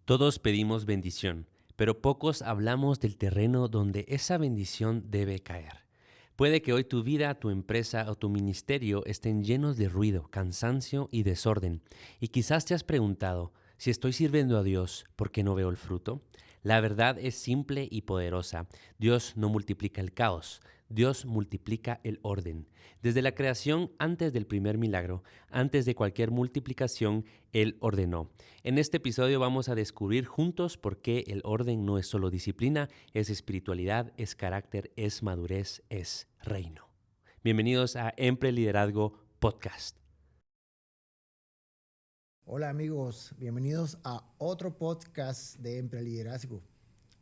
Todos pedimos bendición, pero pocos hablamos del terreno donde esa bendición debe caer. Puede que hoy tu vida, tu empresa o tu ministerio estén llenos de ruido, cansancio y desorden, y quizás te has preguntado, si estoy sirviendo a Dios, ¿por qué no veo el fruto? La verdad es simple y poderosa. Dios no multiplica el caos, Dios multiplica el orden. Desde la creación, antes del primer milagro, antes de cualquier multiplicación, Él ordenó. En este episodio vamos a descubrir juntos por qué el orden no es solo disciplina, es espiritualidad, es carácter, es madurez, es reino. Bienvenidos a Empre Liderazgo Podcast. Hola amigos, bienvenidos a otro podcast de Empreliderazgo.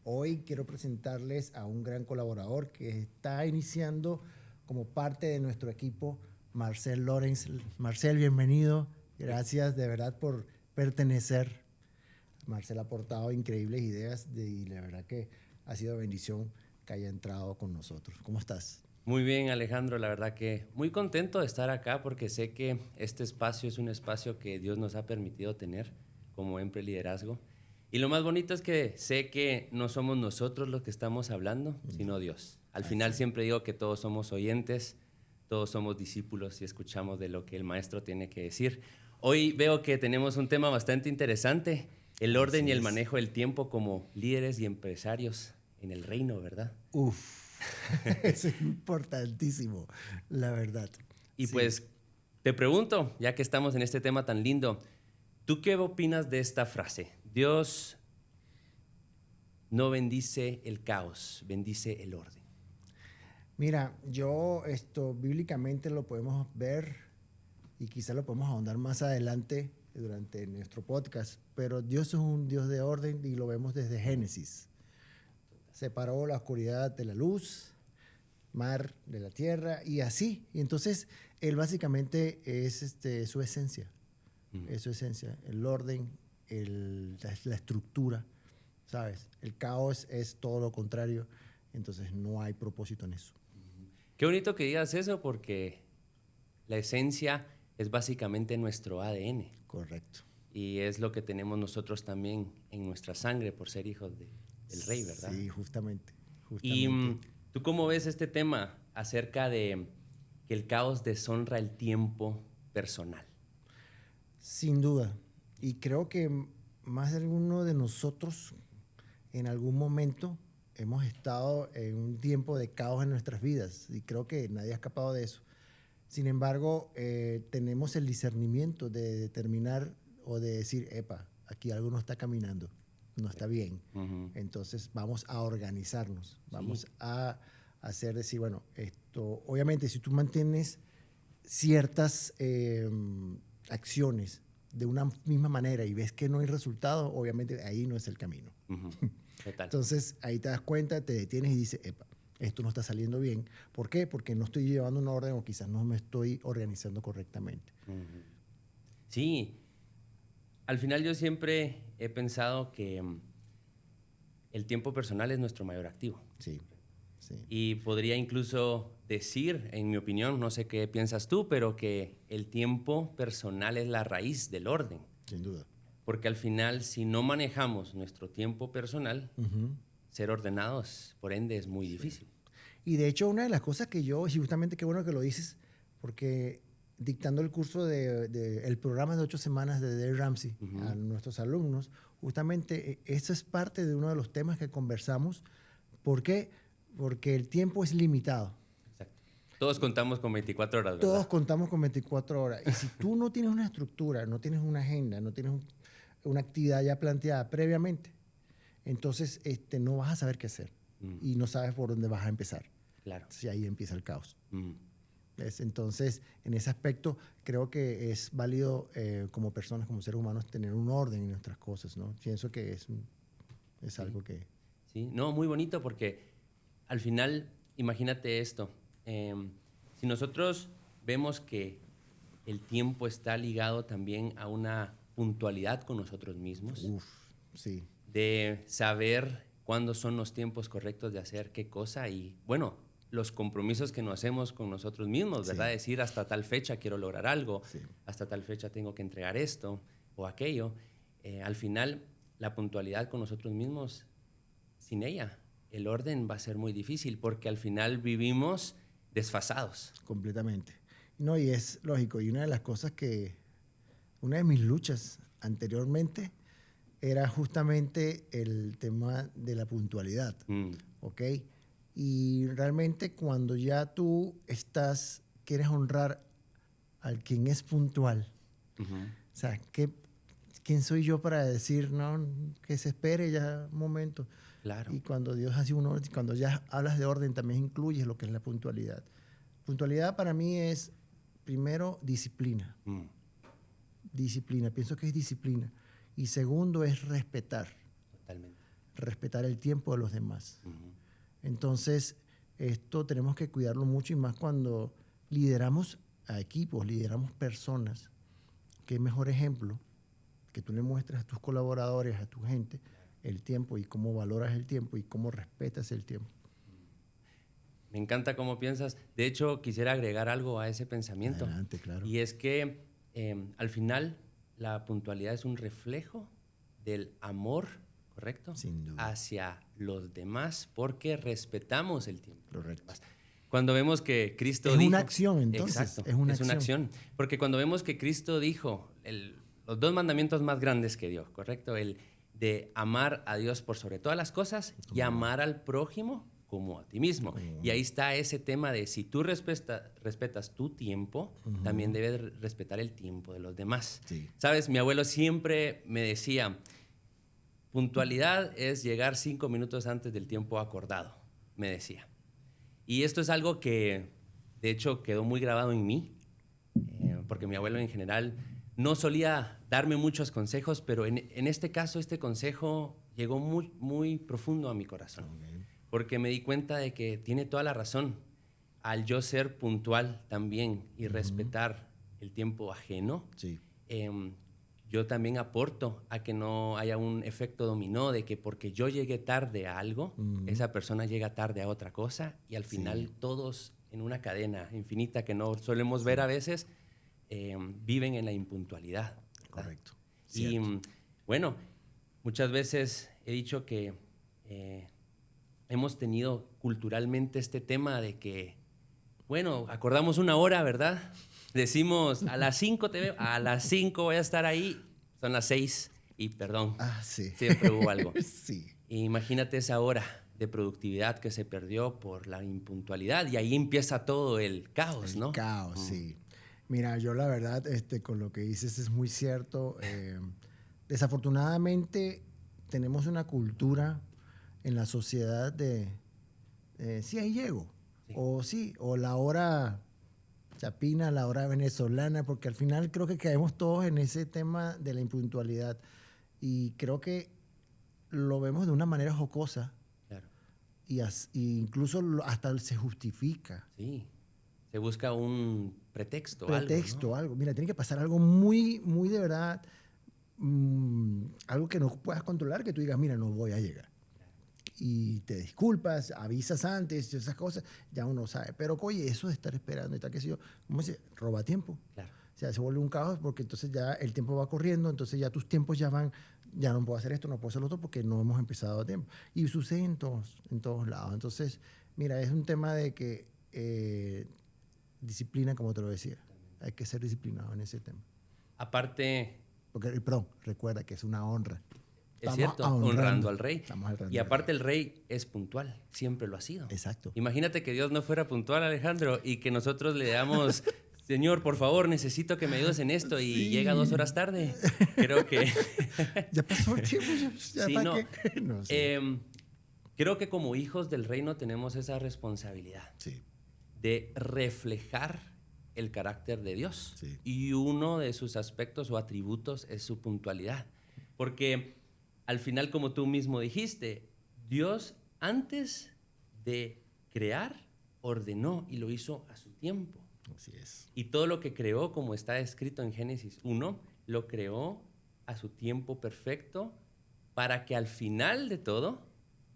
Hoy quiero presentarles a un gran colaborador que está iniciando como parte de nuestro equipo, Marcel Lorenz. Marcel, bienvenido. Gracias de verdad por pertenecer. Marcel ha aportado increíbles ideas y la verdad que ha sido bendición que haya entrado con nosotros. ¿Cómo estás? Muy bien, Alejandro, la verdad que muy contento de estar acá porque sé que este espacio es un espacio que Dios nos ha permitido tener como Empre Liderazgo. Y lo más bonito es que sé que no somos nosotros los que estamos hablando, sino Dios. Al final siempre digo que todos somos oyentes, todos somos discípulos y escuchamos de lo que el maestro tiene que decir. Hoy veo que tenemos un tema bastante interesante, el orden y el manejo del tiempo como líderes y empresarios en el reino, ¿verdad? Uf. Eso es importantísimo, la verdad. Y Sí. pues te pregunto, ya que estamos en este tema tan lindo, ¿tú qué opinas de esta frase? Dios no bendice el caos, bendice el orden. Mira, esto bíblicamente lo podemos ver y quizás lo podemos ahondar más adelante durante nuestro podcast, pero Dios es un Dios de orden y lo vemos desde Génesis. Separó la oscuridad de la luz, mar de la tierra y así. Y entonces él básicamente es su esencia, es su esencia, el orden, la estructura, ¿sabes? El caos es todo lo contrario, entonces no hay propósito en eso. Qué bonito que digas eso porque la esencia es básicamente nuestro ADN. Correcto. Y es lo que tenemos nosotros también en nuestra sangre por ser hijos del rey, ¿verdad? Sí, justamente. Y ¿tú cómo ves este tema acerca de que el caos deshonra el tiempo personal? Sin duda. Y creo que más de alguno de nosotros en algún momento hemos estado en un tiempo de caos en nuestras vidas y creo que nadie ha escapado de eso. Sin embargo, tenemos el discernimiento de determinar o de decir, epa, aquí algo no está caminando, no está bien. Entonces vamos a organizarnos, vamos a hacer, decir, bueno, esto, obviamente si tú mantienes ciertas acciones de una misma manera y ves que no hay resultado, obviamente ahí no es el camino. Total. Entonces ahí te das cuenta, te detienes y dices, epa, esto no está saliendo bien. ¿Por qué? Porque no estoy llevando un orden o quizás no me estoy organizando correctamente. Sí, al final yo siempre he pensado que el tiempo personal es nuestro mayor activo. Sí, sí. Y podría incluso decir, en mi opinión, no sé qué piensas tú, pero que el tiempo personal es la raíz del orden. Sin duda. Porque al final, si no manejamos nuestro tiempo personal, ser ordenados, por ende, es muy difícil. Y de hecho, una de las cosas que yo, y justamente qué bueno que lo dices, porque dictando el curso el programa de 8 semanas de Dave Ramsey a nuestros alumnos, justamente eso es parte de uno de los temas que conversamos. ¿Por qué? Porque el tiempo es limitado. Exacto. Todos contamos con 24 horas, ¿verdad? Todos contamos con 24 horas. Y si tú no tienes una estructura, no tienes una agenda, no tienes una actividad ya planteada previamente, entonces no vas a saber qué hacer y no sabes por dónde vas a empezar. Claro. Si ahí empieza el caos. Entonces, en ese aspecto, creo que es válido como personas, como seres humanos, tener un orden en nuestras cosas, ¿no? Pienso que es algo que... Sí, no, muy bonito porque al final, imagínate esto, si nosotros vemos que el tiempo está ligado también a una puntualidad con nosotros mismos, sí. De saber cuándo son los tiempos correctos de hacer qué cosa y, bueno, los compromisos que nos hacemos con nosotros mismos, ¿verdad? Decir, hasta tal fecha quiero lograr algo, hasta tal fecha tengo que entregar esto o aquello. Al final, la puntualidad con nosotros mismos, sin ella, el orden va a ser muy difícil porque al final vivimos desfasados. Completamente. No, y es lógico. Y una de mis luchas anteriormente era justamente el tema de la puntualidad, ¿ok? Y realmente cuando ya tú quieres honrar al quien es puntual, o sea, ¿quién soy yo para decir, no, que se espere ya un momento? Claro. Y cuando Dios hace cuando ya hablas de orden, también incluyes lo que es la puntualidad. Puntualidad para mí es, primero, disciplina. Disciplina, pienso que es disciplina. Y segundo es respetar. Totalmente. Respetar el tiempo de los demás. Entonces, esto tenemos que cuidarlo mucho y más cuando lideramos a equipos, lideramos personas. Qué mejor ejemplo que tú le muestres a tus colaboradores, a tu gente, el tiempo y cómo valoras el tiempo y cómo respetas el tiempo. Me encanta cómo piensas. De hecho, quisiera agregar algo a ese pensamiento. Adelante, claro. Y es que al final la puntualidad es un reflejo del amor, ¿correcto? Sin duda. Hacia los demás porque respetamos el tiempo. Correcto. Cuando vemos que Cristo dijo... Es una acción, entonces. Exacto, es una acción. Porque cuando vemos que Cristo dijo los 2 mandamientos más grandes que dio, ¿correcto? El de amar a Dios por sobre todas las cosas y amar al prójimo como a ti mismo. Y ahí está ese tema de si tú respetas tu tiempo, también debes respetar el tiempo de los demás. Sí. ¿Sabes? Mi abuelo siempre me decía, puntualidad es llegar 5 minutos antes del tiempo acordado, me decía. Y esto es algo que, de hecho, quedó muy grabado en mí, porque mi abuelo en general no solía darme muchos consejos, pero en este caso, este consejo llegó muy, muy profundo a mi corazón. Okay. Porque me di cuenta de que tiene toda la razón. Al yo ser puntual también y respetar el tiempo ajeno, sí. Yo también aporto a que no haya un efecto dominó de que porque yo llegué tarde a algo, esa persona llega tarde a otra cosa y al final todos en una cadena infinita que no solemos ver a veces, viven en la impuntualidad. ¿Verdad? Correcto. Y bueno, muchas veces he dicho que hemos tenido culturalmente este tema de que, bueno, acordamos una hora, ¿verdad? Decimos, a las 5 te veo, a las 5 voy a estar ahí, son las 6 y perdón, sí. Siempre hubo algo. Sí. Imagínate esa hora de productividad que se perdió por la impuntualidad y ahí empieza todo el caos, ¿no? El caos, sí. Mira, yo la verdad, con lo que dices es muy cierto. Desafortunadamente tenemos una cultura en la sociedad de sí, ahí llego, o la hora chapina, la hora venezolana, porque al final creo que caemos todos en ese tema de la impuntualidad y creo que lo vemos de una manera jocosa. Claro. Y incluso hasta se justifica. Sí, se busca un pretexto, algo, ¿no? algo. Mira, tiene que pasar algo muy, muy de verdad, algo que no puedas controlar, que tú digas, mira, no voy a llegar. Y te disculpas, avisas antes, esas cosas, ya uno sabe. Pero, oye, eso de estar esperando y tal, qué sé yo, ¿cómo se dice? Roba tiempo. Claro. O sea, se vuelve un caos porque entonces ya el tiempo va corriendo, entonces ya tus tiempos ya van, ya no puedo hacer esto, no puedo hacer lo otro porque no hemos empezado a tiempo. Y sucede en todos lados. Entonces, mira, es un tema de que disciplina, como te lo decía. Hay que ser disciplinado en ese tema. Aparte... Porque, perdón, recuerda que es una honra. Es cierto, honrando al rey. Y aparte el rey es puntual, siempre lo ha sido. Exacto. Imagínate que Dios no fuera puntual, Alejandro, y que nosotros le damos, Señor, por favor, necesito que me ayudes en esto, y llega 2 horas tarde. Creo que... ya pasó el tiempo, ya sí, para no. qué. No sé. Creo que como hijos del reino tenemos esa responsabilidad de reflejar el carácter de Dios. Sí. Y uno de sus aspectos o atributos es su puntualidad. Porque... al final, como tú mismo dijiste, Dios antes de crear ordenó y lo hizo a su tiempo. Así es. Y todo lo que creó, como está escrito en Génesis 1, lo creó a su tiempo perfecto para que al final de todo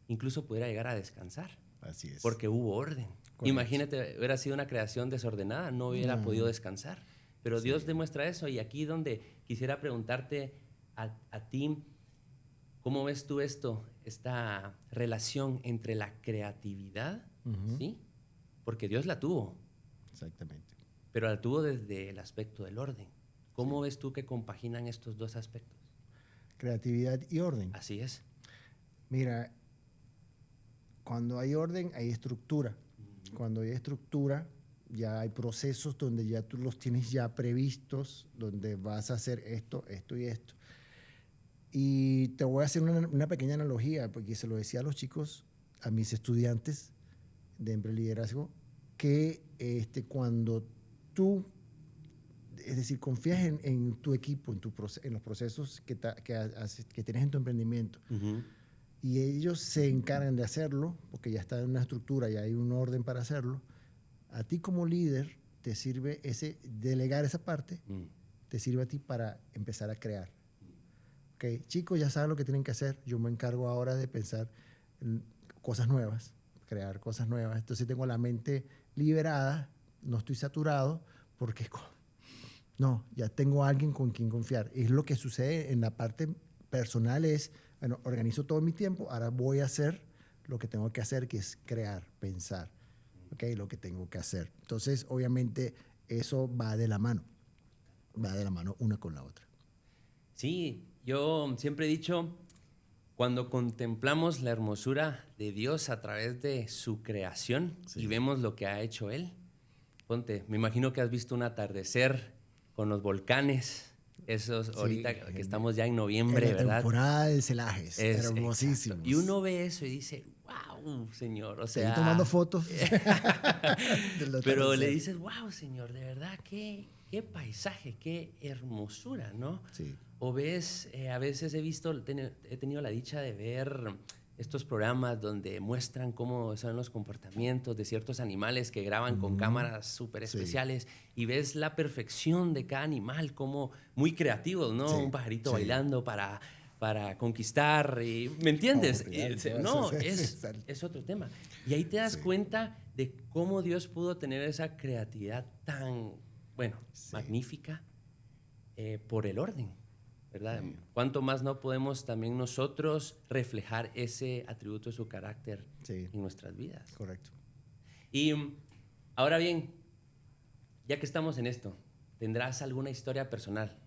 incluso pudiera llegar a descansar. Así es. Porque hubo orden. Correcto. Imagínate, hubiera sido una creación desordenada, no hubiera podido descansar. Pero Dios demuestra eso, y aquí donde quisiera preguntarte a ti, ¿Cómo ves tú esta relación entre la creatividad, ¿sí? Porque Dios la tuvo, Exactamente. pero la tuvo desde el aspecto del orden. ¿Cómo Sí. ves tú que compaginan estos dos aspectos? Creatividad y orden. Así es. Mira, cuando hay orden, hay estructura. Cuando hay estructura, ya hay procesos donde ya tú los tienes ya previstos, donde vas a hacer esto, esto y esto. Y te voy a hacer una pequeña analogía, porque se lo decía a los chicos, a mis estudiantes de liderazgo, que cuando tú, es decir, confías en tu equipo, en los procesos que tienes en tu emprendimiento, y ellos se encargan de hacerlo, porque ya está en una estructura, ya hay un orden para hacerlo, a ti como líder te sirve delegar esa parte, te sirve a ti para empezar a crear. Okay, chicos, ya saben lo que tienen que hacer. Yo me encargo ahora de pensar en cosas nuevas, crear cosas nuevas. Entonces tengo la mente liberada, no estoy saturado, porque no, ya tengo a alguien con quien confiar. Es lo que sucede en la parte personal es, bueno, organizo todo mi tiempo, ahora voy a hacer lo que tengo que hacer, que es crear, pensar, okay, lo que tengo que hacer. Entonces, obviamente, eso va de la mano una con la otra. Sí, yo siempre he dicho, cuando contemplamos la hermosura de Dios a través de su creación y vemos lo que ha hecho Él, ponte, me imagino que has visto un atardecer con los volcanes, esos ahorita que estamos ya en noviembre, en la ¿verdad? temporada de celajes, hermosísimos. Exacto. Y uno ve eso y dice, wow, Señor, o sea... Estoy tomando fotos. Pero le dices, wow, Señor, de verdad, qué paisaje, qué hermosura, ¿no? Sí. O ves, a veces he tenido la dicha de ver estos programas donde muestran cómo son los comportamientos de ciertos animales que graban con cámaras súper especiales y ves la perfección de cada animal, como muy creativos, ¿no? Un pajarito bailando para conquistar, ¿me entiendes? Es otro tema. Y ahí te das cuenta de cómo Dios pudo tener esa creatividad tan, magnífica por el orden, ¿verdad? ¿Cuánto más no podemos también nosotros reflejar ese atributo de su carácter en nuestras vidas? Correcto. Y ahora bien, ya que estamos en esto, ¿tendrás alguna historia personal,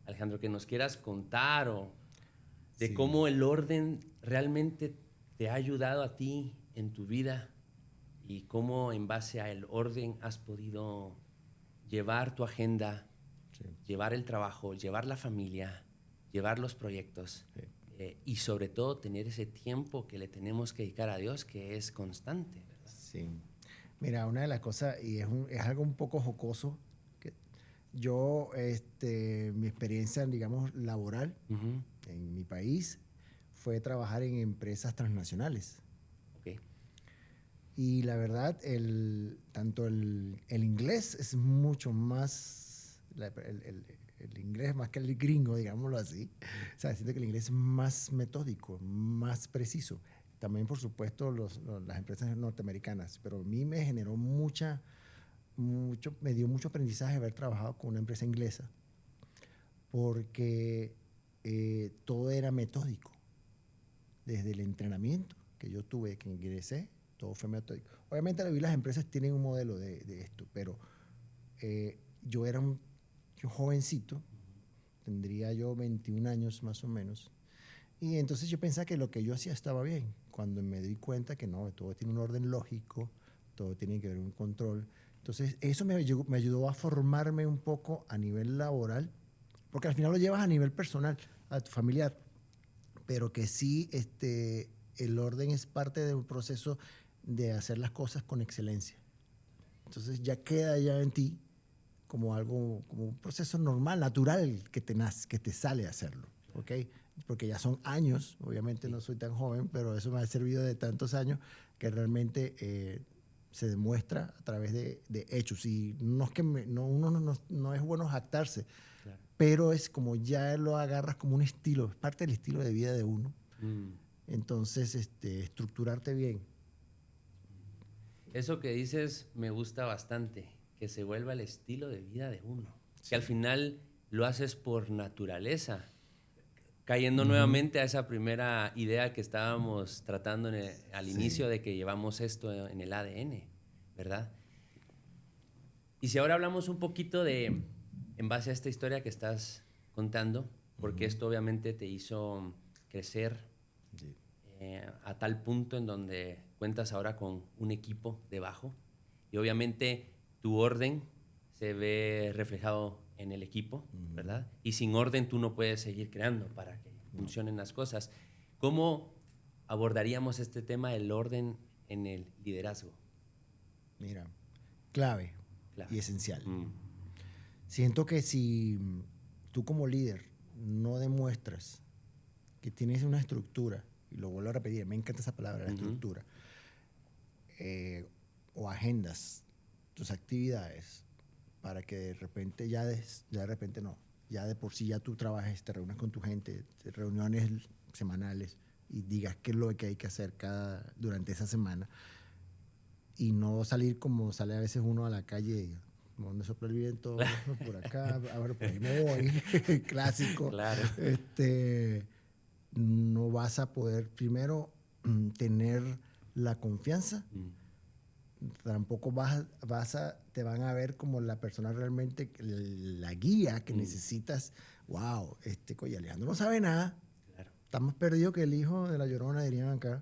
Alejandro, que nos quieras contar o de cómo el orden realmente te ha ayudado a ti en tu vida y cómo en base al orden has podido llevar tu agenda, llevar el trabajo, llevar la familia, llevar los proyectos y sobre todo tener ese tiempo que le tenemos que dedicar a Dios, que es constante, ¿verdad? Sí. Mira, una de las cosas, y es algo un poco jocoso, que yo, mi experiencia, digamos, laboral en mi país fue trabajar en empresas transnacionales. Okay. Y la verdad, tanto el inglés es mucho más, el inglés más que el gringo, digámoslo así. O sea, siento que el inglés es más metódico, más preciso. También, por supuesto, las empresas norteamericanas. Pero a mí me generó me dio mucho aprendizaje haber trabajado con una empresa inglesa, porque todo era metódico. Desde el entrenamiento que yo tuve, que ingresé, todo fue metódico. Obviamente las empresas tienen un modelo de esto, pero yo era un jovencito, tendría yo 21 años más o menos, y entonces yo pensaba que lo que yo hacía estaba bien, cuando me di cuenta que no, todo tiene un orden lógico, todo tiene que haber un control. Entonces eso me ayudó a formarme un poco a nivel laboral, porque al final lo llevas a nivel personal, a tu familiar, pero que sí el orden es parte de un proceso de hacer las cosas con excelencia. Entonces ya queda ya en ti como algo, como un proceso normal, natural, que te sale a hacerlo, ¿ok? Porque ya son años, obviamente no soy tan joven, pero eso me ha servido de tantos años que realmente se demuestra a través de hechos. Y no es que uno no es bueno jactarse, claro, pero es como ya lo agarras como un estilo, es parte del estilo de vida de uno. Entonces, estructurarte bien. Eso que dices me gusta bastante, que se vuelva el estilo de vida de uno, que al final lo haces por naturaleza. Cayendo nuevamente a esa primera idea que estábamos tratando al inicio de que llevamos esto en el ADN, ¿verdad? Y si ahora hablamos un poquito en base a esta historia que estás contando, porque esto obviamente te hizo crecer a tal punto en donde cuentas ahora con un equipo debajo y obviamente tu orden se ve reflejado en el equipo, ¿verdad? Y sin orden tú no puedes seguir creando para que funcionen las cosas. ¿Cómo abordaríamos este tema del orden en el liderazgo? Mira, clave Claro. y esencial. Siento que si tú como líder no demuestras que tienes una estructura, y lo vuelvo a repetir, me encanta esa palabra, la estructura, o agendas tus actividades para que de repente ya de repente no, ya de por sí ya tú trabajes, te reúnes con tu gente, reuniones semanales y digas qué es lo que hay que hacer durante esa semana y no salir como sale a veces uno a la calle, donde sopla el viento, por acá, ahora por ahí me voy, clásico. Claro. No vas a poder primero tener la confianza, tampoco te van a ver como la persona realmente, la guía que necesitas. Wow, coño, Alejandro no sabe nada. Claro. Está más perdido que el hijo de la Llorona, dirían acá.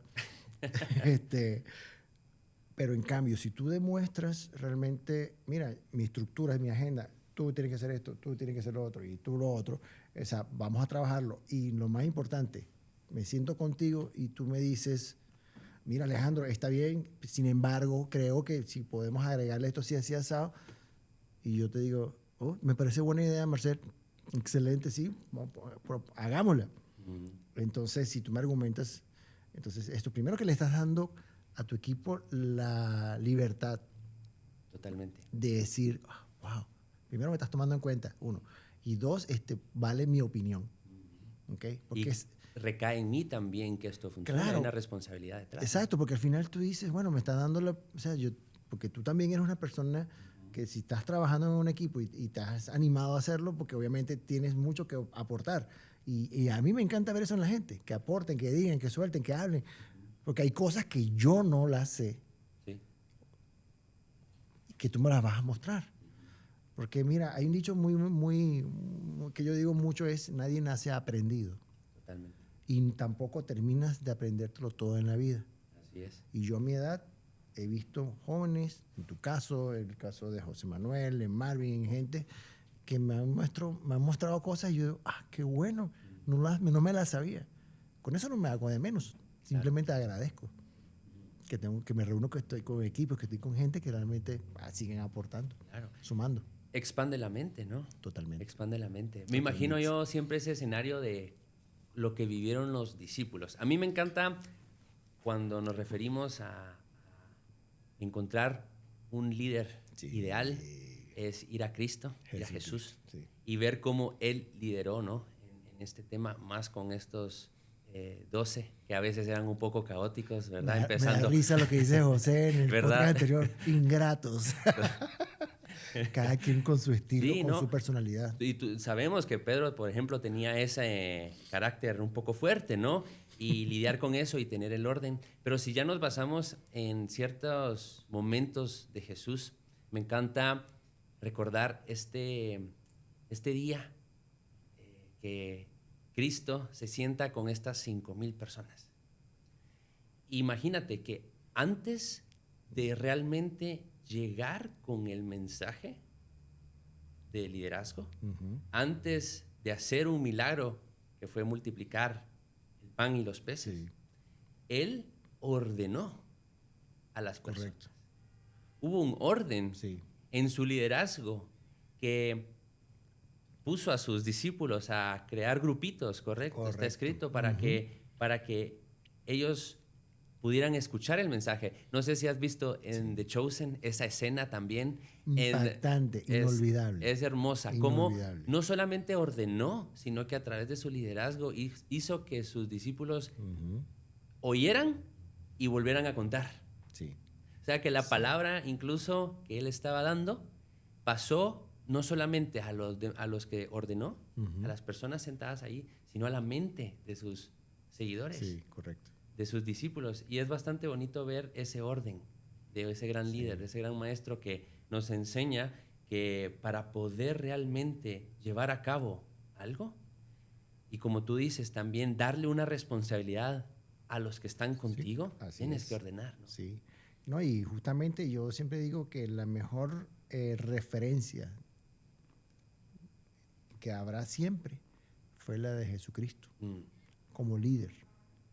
Pero en cambio, si tú demuestras realmente, mira, mi estructura es mi agenda, tú tienes que hacer esto, tú tienes que hacer lo otro y tú lo otro, o sea, vamos a trabajarlo. Y lo más importante, me siento contigo y tú me dices, mira Alejandro, está bien, sin embargo, creo que si podemos agregarle esto así asado, y yo te digo, oh, me parece buena idea, Marcel, excelente, sí, hagámosla. Entonces, si tú me argumentas, entonces esto primero que le estás dando a tu equipo la libertad. Totalmente. De decir, wow, primero me estás tomando en cuenta, uno, y dos, vale mi opinión. ¿Okay? Porque recae en mí también que esto funcione. Claro, hay una responsabilidad detrás. Exacto, porque al final tú dices, bueno, me está dando o sea, porque tú también eres una persona que si estás trabajando en un equipo y estás animado a hacerlo, porque obviamente tienes mucho que aportar. Y a mí me encanta ver eso en la gente, que aporten, que digan, que suelten, que hablen. Porque hay cosas que yo no las sé, sí, que tú me las vas a mostrar. Porque mira, hay un dicho muy que yo digo mucho es, nadie nace aprendido. Totalmente. Y tampoco terminas de aprendértelo todo en la vida. Así es. Y yo a mi edad he visto jóvenes, en tu caso, en el caso de José Manuel, en Marvin, gente que me han mostrado cosas y yo digo, qué bueno, no me las sabía. Con eso no me hago de menos, simplemente agradezco que me reúno, que estoy con equipos, que estoy con gente que realmente siguen aportando, sumando. Expande la mente, ¿no? Totalmente. Expande la mente. Me imagino yo siempre ese escenario de lo que vivieron los discípulos. A mí me encanta cuando nos referimos a encontrar un líder ideal, es ir a Cristo, ir a Jesús, y ver cómo Él lideró, ¿no? En este tema, más con estos 12, que a veces eran un poco caóticos, ¿verdad? Me da risa lo que dice José en el podcast anterior, ingratos. Cada quien con su estilo, con su personalidad. Y sabemos que Pedro, por ejemplo, tenía ese carácter un poco fuerte, ¿no? Y lidiar con eso y tener el orden. Pero si ya nos basamos en ciertos momentos de Jesús, me encanta recordar este día que Cristo se sienta con estas 5,000 personas. Imagínate que antes de realmente llegar con el mensaje de liderazgo, antes de hacer un milagro que fue multiplicar el pan y los peces, Él ordenó a las personas. Correcto. Hubo un orden en su liderazgo que puso a sus discípulos a crear grupitos, ¿correcto? Está escrito para que ellos pudieran escuchar el mensaje. No sé si has visto en The Chosen esa escena también. Impactante, inolvidable. Es hermosa. Inolvidable. Cómo no solamente ordenó, sino que a través de su liderazgo hizo que sus discípulos oyeran y volvieran a contar. Sí. O sea, que la palabra incluso que él estaba dando pasó no solamente a los que ordenó, a las personas sentadas ahí, sino a la mente de sus seguidores, Sí, correcto. de sus discípulos. Y es bastante bonito ver ese orden de ese gran líder, de ese gran maestro que nos enseña que para poder realmente llevar a cabo algo, y como tú dices, también darle una responsabilidad a los que están contigo, así tienes es. que ordenar, ¿no? Sí. No, y justamente yo siempre digo que la mejor referencia que habrá siempre fue la de Jesucristo Mm, como líder.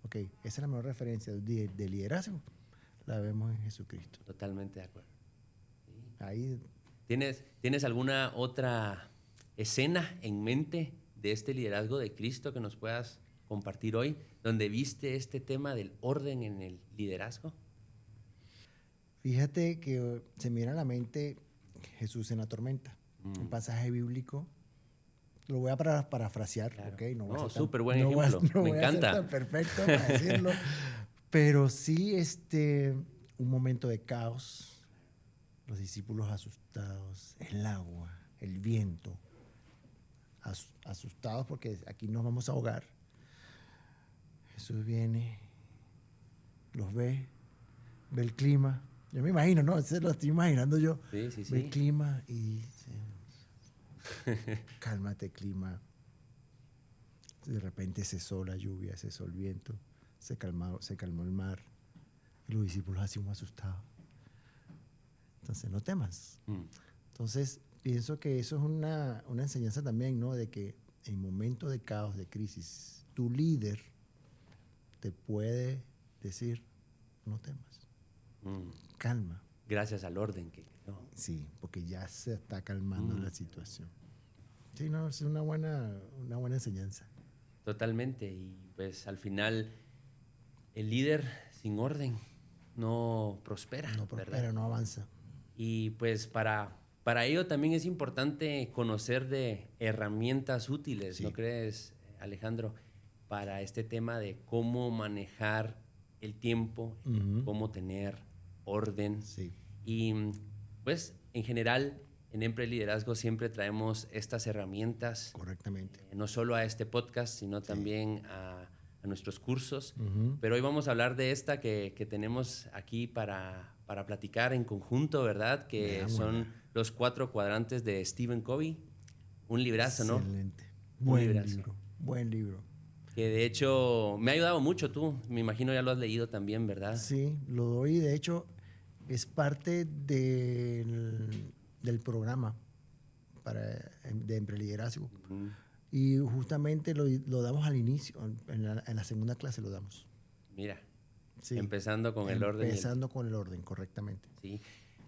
Ok, esa es la mejor referencia de liderazgo. La vemos en Jesucristo. totalmente de acuerdo. Ahí, ¿Tienes alguna otra escena en mente de este liderazgo de Cristo que nos puedas compartir hoy, donde viste este tema del orden en el liderazgo? fíjate que se me viene a la mente Jesús en la tormenta. Un pasaje bíblico. Lo voy a parafrasear, Claro. ¿ok? No voy a No, ser tan, súper buen no voy a, ejemplo. no Me voy a ser encanta. tan perfecto para decirlo. Pero sí, un momento de caos, los discípulos asustados, el agua, el viento, asustados porque aquí nos vamos a ahogar. Jesús viene, los ve el clima. Yo me imagino, ¿no? Ese lo estoy imaginando yo. Sí, sí, Ve el sí. clima y dice, cálmate, clima. De repente cesó la lluvia, cesó el viento, se calmó el mar. Y los discípulos así muy asustados. Entonces, no temas. Entonces, pienso que eso es una enseñanza también, ¿no? De que en momentos de caos, de crisis, tu líder te puede decir, no temas, Mm. calma. Gracias al orden que creó. Sí, porque ya se está calmando la situación. Sí, no, es una buena enseñanza. Totalmente. Y pues al final el líder sin orden no prospera, No ¿verdad? prospera, no avanza. Y pues para ello también es importante conocer de herramientas útiles, Sí. ¿no crees, Alejandro? Para este tema de cómo manejar el tiempo, cómo tener orden. Sí, Y pues en general en Empre Liderazgo siempre traemos estas herramientas, correctamente. no solo a este podcast, sino también a nuestros cursos. Pero hoy vamos a hablar de esta que tenemos aquí para platicar en conjunto, ¿verdad? Que Veámosla. son los 4 cuadrantes de Stephen Covey. Un librazo, ¿no? Excelente. Un Buen librazo. libro, buen libro. Que de hecho me ha ayudado mucho tú. Me imagino ya lo has leído también, ¿verdad? Sí, lo doy. De hecho, es parte del programa de Empreliderazgo. Y justamente lo damos al inicio, en la segunda clase lo damos. Mira, Sí. empezando con el orden. Empezando con el orden, correctamente. Sí.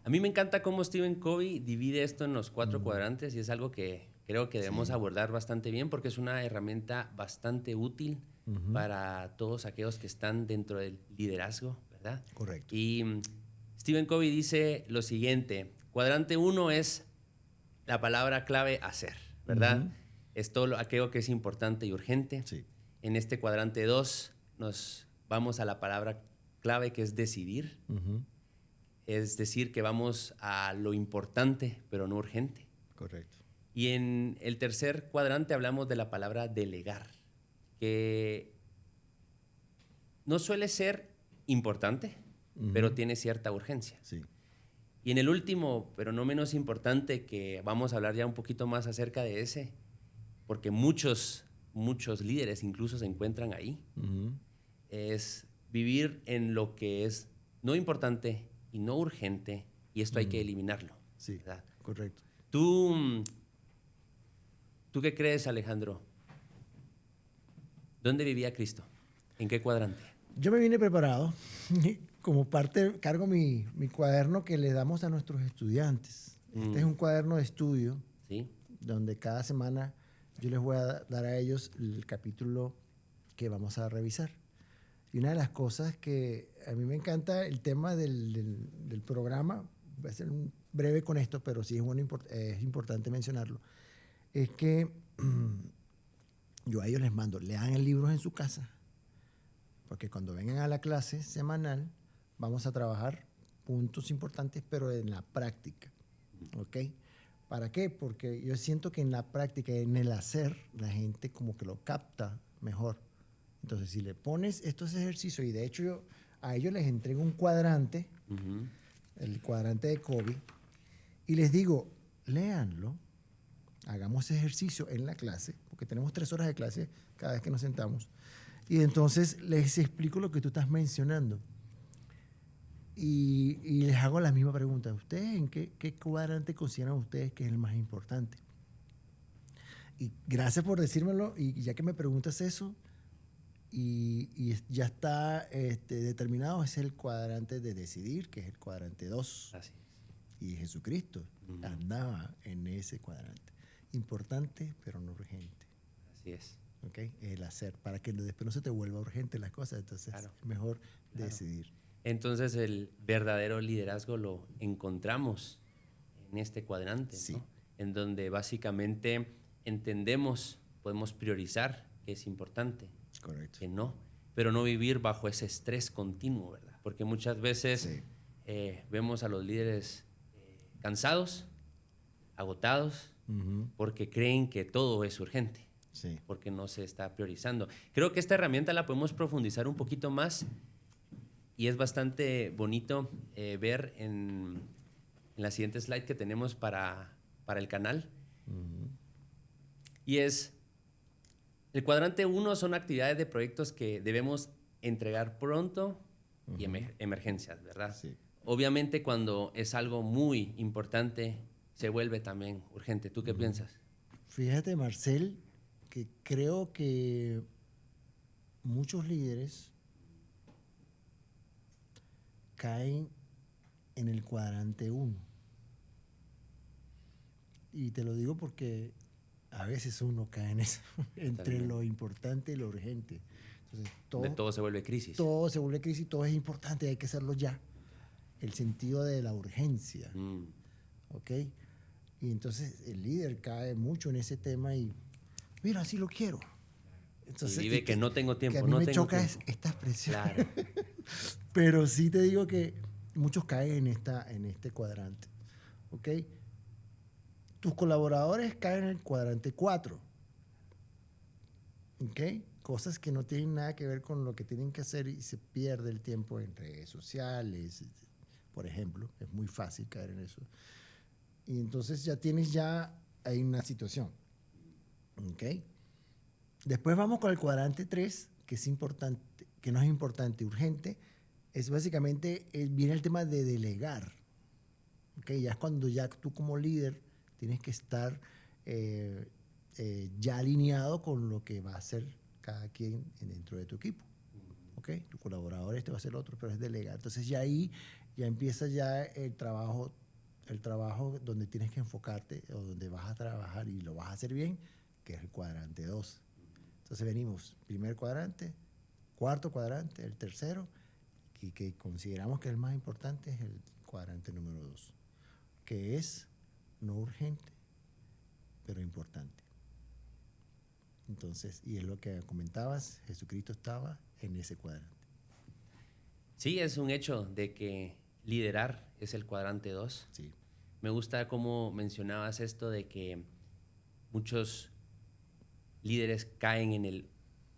A mí me encanta cómo Stephen Covey divide esto en los 4 cuadrantes y es algo que creo que debemos abordar bastante bien porque es una herramienta bastante útil para todos aquellos que están dentro del liderazgo, ¿verdad? Correcto. Y Stephen Covey dice lo siguiente: cuadrante 1 es la palabra clave hacer, ¿verdad? Es todo aquello que es importante y urgente. Sí. En este cuadrante 2 nos vamos a la palabra clave que es decidir. Es decir, que vamos a lo importante, pero no urgente. Correcto. Y en el tercer cuadrante hablamos de la palabra delegar, que no suele ser importante, pero tiene cierta urgencia. Sí. Y en el último, pero no menos importante, que vamos a hablar ya un poquito más acerca de ese, porque muchos líderes incluso se encuentran ahí, es vivir en lo que es no importante y no urgente, y esto hay que eliminarlo. Sí, ¿verdad? correcto. ¿Tú qué crees, Alejandro? ¿Dónde vivía Cristo? ¿En qué cuadrante? Yo me vine preparado. Como parte, cargo mi cuaderno que le damos a nuestros estudiantes. Este es un cuaderno de estudio, ¿Sí? donde cada semana yo les voy a dar a ellos el capítulo que vamos a revisar. Y una de las cosas que a mí me encanta, el tema del programa, voy a ser breve con esto, pero sí es importante mencionarlo, es que yo a ellos les mando, lean el libro en su casa, porque cuando vengan a la clase semanal vamos a trabajar puntos importantes, pero en la práctica, ¿ok? ¿Para qué? Porque yo siento que en la práctica, en el hacer, la gente como que lo capta mejor. Entonces, si le pones estos ejercicios, y de hecho a ellos les entrego un cuadrante, el cuadrante de Covey, y les digo, léanlo, hagamos ejercicio en la clase, porque tenemos 3 horas de clase cada vez que nos sentamos, y entonces les explico lo que tú estás mencionando. Y les hago la misma pregunta. ¿Ustedes en qué cuadrante consideran ustedes que es el más importante? Y gracias por decírmelo, y ya que me preguntas eso, y ya está determinado, es el cuadrante de decidir, que es el cuadrante 2. Así es. Y Jesucristo andaba en ese cuadrante. Importante, pero no urgente. Así es. ¿Okay? El hacer, para que después no se te vuelva urgente las cosas. Entonces es mejor decidir. Entonces el verdadero liderazgo lo encontramos en este cuadrante, sí. ¿no? En donde básicamente entendemos, podemos priorizar qué es importante, correcto, que no, pero no vivir bajo ese estrés continuo, ¿verdad? Porque muchas veces sí. Vemos a los líderes cansados, agotados, porque creen que todo es urgente, sí. porque no se está priorizando. Creo que esta herramienta la podemos profundizar un poquito más. Y es bastante bonito ver en la siguiente slide que tenemos para el canal. Y es, el cuadrante 1 son actividades de proyectos que debemos entregar pronto y emergencias, ¿verdad? Sí. Obviamente cuando es algo muy importante, se vuelve también urgente. ¿Tú qué piensas? Fíjate, Marcel, que creo que muchos líderes caen en el cuadrante 1. Y te lo digo porque a veces uno cae en eso, entre lo importante y lo urgente. Entonces, todo se vuelve crisis. Todo se vuelve crisis, todo es importante, hay que hacerlo ya. El sentido de la urgencia. ¿Ok? Y entonces el líder cae mucho en ese tema y, mira, así lo quiero. Entonces, y vive que no tengo tiempo. Que a mí no me tengo choca tiempo. esta expresión. Claro. Pero sí te digo que muchos caen en este cuadrante. ¿Ok? Tus colaboradores caen en el cuadrante 4. ¿Ok? Cosas que no tienen nada que ver con lo que tienen que hacer y se pierde el tiempo en redes sociales, por ejemplo. Es muy fácil caer en eso. Y entonces hay una situación. ¿Ok? Después vamos con el cuadrante 3, que es importante, que no es importante, urgente. Es básicamente, viene el tema de delegar. ¿Okay? Ya es cuando ya tú como líder tienes que estar ya alineado con lo que va a hacer cada quien dentro de tu equipo. ¿Okay? Tu colaborador va a ser otro, pero es delegar. Entonces ya ahí ya empieza ya el trabajo donde tienes que enfocarte o donde vas a trabajar y lo vas a hacer bien, que es el cuadrante 2. Entonces venimos, primer cuadrante, cuarto cuadrante, el tercero, y que consideramos que el más importante es el cuadrante número 2, que es no urgente, pero importante. Entonces, y es lo que comentabas, Jesucristo estaba en ese cuadrante. Sí, es un hecho de que liderar es el cuadrante 2. Sí. Me gusta cómo mencionabas esto de que muchos líderes caen en el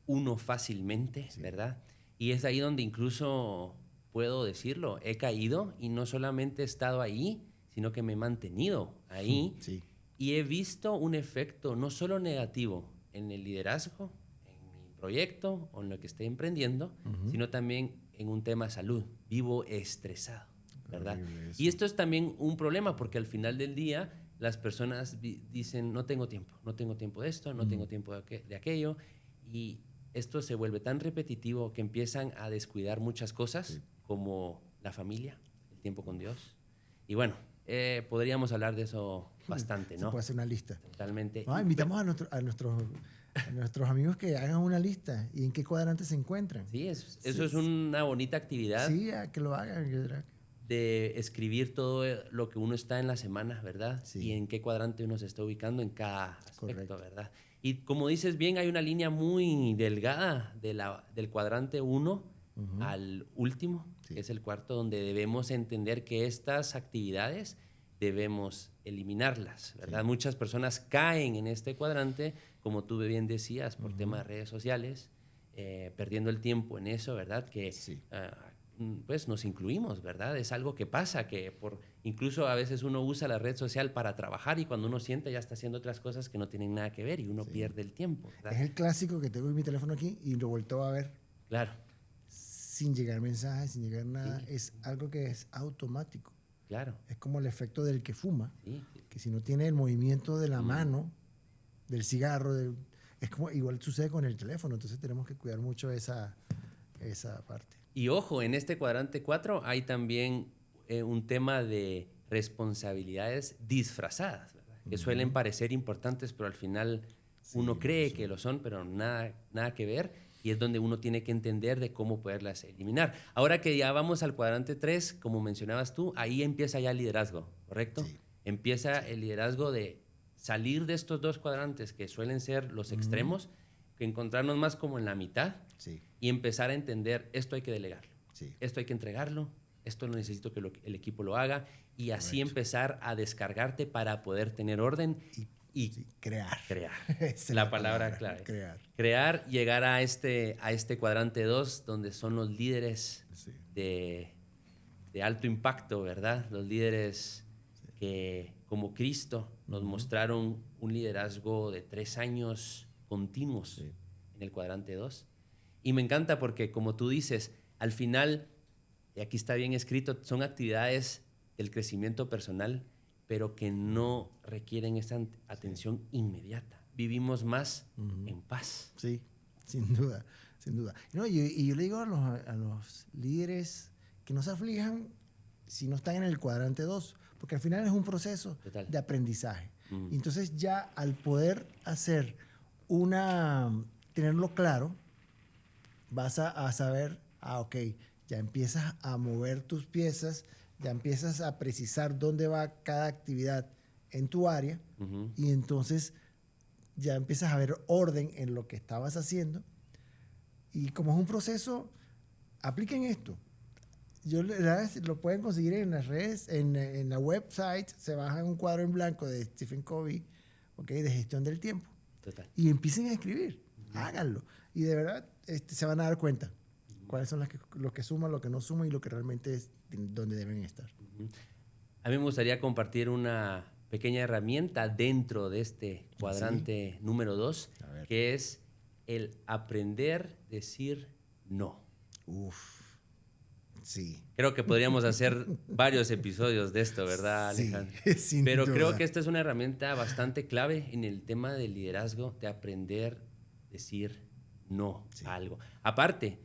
1 fácilmente, sí, ¿verdad? Y es ahí donde incluso puedo decirlo, he caído y no solamente he estado ahí, sino que me he mantenido ahí. Sí. Y he visto un efecto no solo negativo en el liderazgo, en mi proyecto o en lo que esté emprendiendo, sino también en un tema de salud. Vivo estresado, ¿verdad? Y esto es también un problema porque al final del día las personas dicen, no tengo tiempo de esto, no tengo tiempo de aquello, y esto se vuelve tan repetitivo que empiezan a descuidar muchas cosas, como la familia, el tiempo con Dios. Y bueno, podríamos hablar de eso bastante, ¿no? Se puede hacer una lista. Totalmente. No, invitamos a nuestros amigos que hagan una lista y en qué cuadrante se encuentran. Sí, eso es una bonita actividad. Sí, a que lo hagan. De escribir todo lo que uno está en la semana, ¿verdad? Sí. Y en qué cuadrante uno se está ubicando en cada aspecto, correcto, ¿verdad? Y como dices bien, hay una línea muy delgada del cuadrante 1 al último, sí, que es el cuarto, donde debemos entender que estas actividades debemos eliminarlas, ¿verdad? Sí. Muchas personas caen en este cuadrante como tú bien decías, por temas de redes sociales, perdiendo el tiempo en eso, ¿verdad? Que Sí. pues nos incluimos, ¿verdad? Es algo que pasa, que incluso a veces uno usa la red social para trabajar y cuando uno siente ya está haciendo otras cosas que no tienen nada que ver y uno pierde el tiempo, ¿verdad? Es el clásico que tengo en mi teléfono aquí y lo vuelto a ver Claro, sin llegar mensajes, sin llegar nada. Sí. Es algo que es automático. claro. Es como el efecto del que fuma, Sí, sí. que si no tiene el movimiento de la mano, del cigarro, es como igual sucede con el teléfono. Entonces tenemos que cuidar mucho esa parte. Y ojo, en este cuadrante 4 hay también un tema de responsabilidades disfrazadas, ¿verdad? Que suelen parecer importantes, pero al final uno cree que lo son, pero nada que ver. Y es donde uno tiene que entender de cómo poderlas eliminar. Ahora que ya vamos al cuadrante 3, como mencionabas tú, ahí empieza ya el liderazgo, ¿correcto? Sí. Empieza el liderazgo de salir de estos dos cuadrantes que suelen ser los extremos, que encontrarnos más como en la mitad. Sí. Y empezar a entender, esto hay que delegarlo, Sí. esto hay que entregarlo, esto no necesito que el equipo lo haga, y así Correcto. empezar a descargarte para poder tener orden y Sí, crear. crear. Esa es La palabra clave. Crear. Crear, llegar a este cuadrante 2, donde son los líderes Sí. de alto impacto, ¿verdad? Los líderes que, como Cristo, nos mostraron un liderazgo de 3 años continuos en el cuadrante 2. Y me encanta porque, como tú dices, al final, y aquí está bien escrito, son actividades del crecimiento personal, pero que no requieren esa atención inmediata. Vivimos más en paz. Sí, sin duda, sin duda. No, y yo le digo a los líderes que no se aflijan si no están en el cuadrante 2, porque al final es un proceso Total. de aprendizaje. Y entonces ya al poder hacer tenerlo claro, vas a saber, ok, ya empiezas a mover tus piezas, ya empiezas a precisar dónde va cada actividad en tu área y entonces ya empiezas a ver orden en lo que estabas haciendo. Y como es un proceso, apliquen esto. Lo pueden conseguir en las redes, en la website, se baja un cuadro en blanco de Stephen Covey, okay, de gestión del tiempo. Total. Y empiecen a escribir, háganlo. Y de verdad se van a dar cuenta cuáles son lo que suman, lo que no suman y lo que realmente es donde deben estar. A mí me gustaría compartir una pequeña herramienta dentro de este cuadrante número 2, que es el aprender a decir no. Uf, sí. Creo que podríamos hacer varios episodios de esto, ¿verdad, Alejandro? Sí, sin Pero duda. creo que esta es una herramienta bastante clave en el tema del liderazgo, de aprender a decir no a algo. Aparte,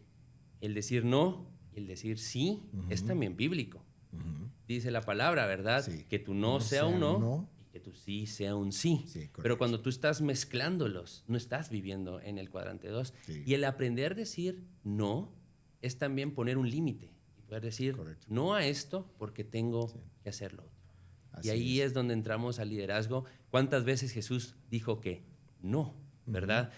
el decir no y el decir sí es también bíblico. Dice la palabra, ¿verdad? Sí. Que tu no sea un no y que tu sí sea un sí. Pero cuando tú estás mezclándolos, no estás viviendo en el cuadrante 2. Sí. Y el aprender a decir no es también poner un límite. Y poder decir no a esto porque tengo que hacerlo otro. Así Y ahí es donde entramos al liderazgo. ¿Cuántas veces Jesús dijo que no? ¿Verdad?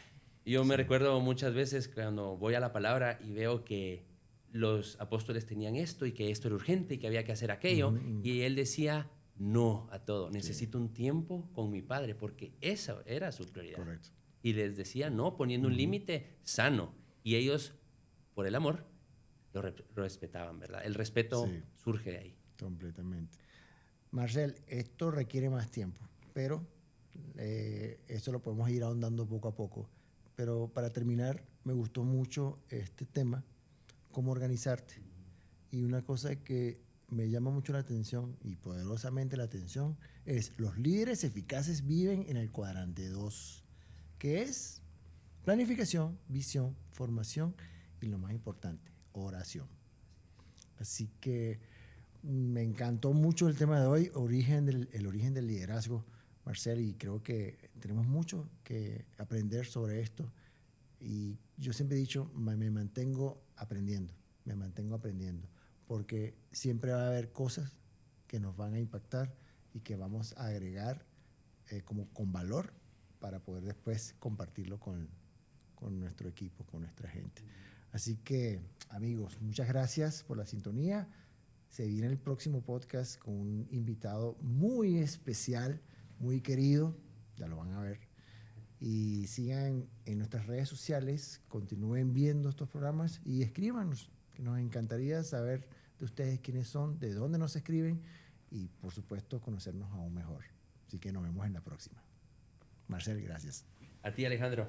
Yo me recuerdo muchas veces cuando voy a la palabra y veo que los apóstoles tenían esto y que esto era urgente y que había que hacer aquello. Y él decía no a todo. Necesito un tiempo con mi padre porque esa era su prioridad. Correcto. Y les decía no, poniendo un límite sano. Y ellos, por el amor, lo respetaban, ¿verdad? El respeto surge de ahí. Completamente. Marcel, esto requiere más tiempo, pero esto lo podemos ir ahondando poco a poco. Pero para terminar, me gustó mucho este tema, cómo organizarte. Y una cosa que me llama mucho la atención y poderosamente la atención es los líderes eficaces viven en el cuadrante 2, que es planificación, visión, formación y lo más importante, oración. Así que me encantó mucho el tema de hoy, el origen del liderazgo, Marcel, y creo que tenemos mucho que aprender sobre esto. Y yo siempre he dicho, me mantengo aprendiendo, porque siempre va a haber cosas que nos van a impactar y que vamos a agregar como con valor para poder después compartirlo con nuestro equipo, con nuestra gente. Así que, amigos, muchas gracias por la sintonía. Se viene el próximo podcast con un invitado muy especial, muy querido, ya lo van a ver. y sigan en nuestras redes sociales, continúen viendo estos programas y escríbanos, que nos encantaría saber de ustedes quiénes son, de dónde nos escriben y por supuesto conocernos aún mejor. Así que nos vemos en la próxima. Marcel, gracias. A ti, Alejandro.